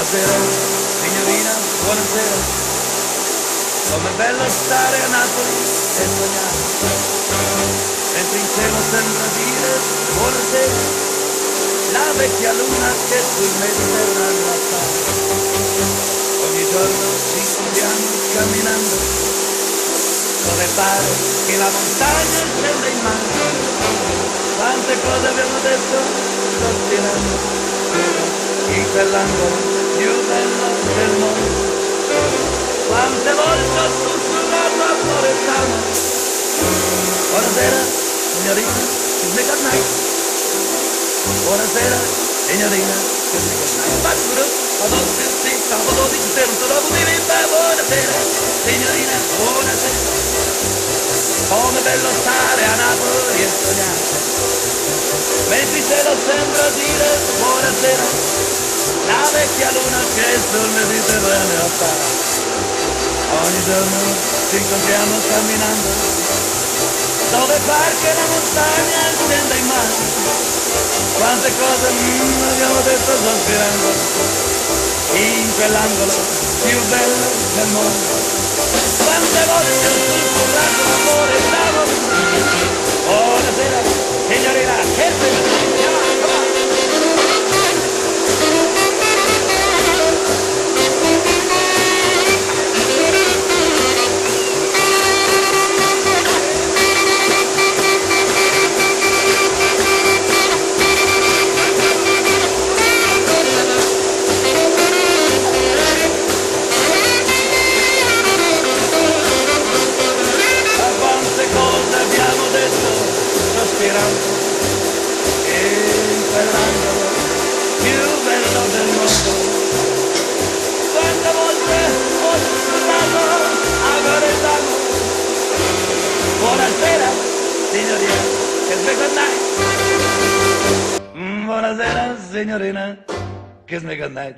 Buonasera, signorina, buonasera. Com'è bello stare a Napoli e sognare, mentre in cielo sembra dire buonasera, la vecchia luna che sul Mediterraneo appare. Ogni giorno ci incontriamo camminando, dove pare che la montagna scenda in mare. Quante cose abbiamo detto sospirando, in quell'angolo più bello del mondo. Quante volte ho sussurrato a Loredana. Buonasera, signorina, it's me good night. Buonasera, signorina, it's me good night. Buonasera, signorina, buonasera. Come bello stare a Napoli e sognare, mentre il cielo sembra dire buonasera, la vecchia luna che sul Mediterraneo appare. Ogni giorno ci incontriamo camminando, dove pare che la montagna scenda in mare. Quante cose abbiamo detto sospirando, in quell'angolo più bello del mondo. Quante volte ho sussurrato l'amore e l'amore. Buonasera, signorina, che Buonasera, signorina, kiss me goodnight.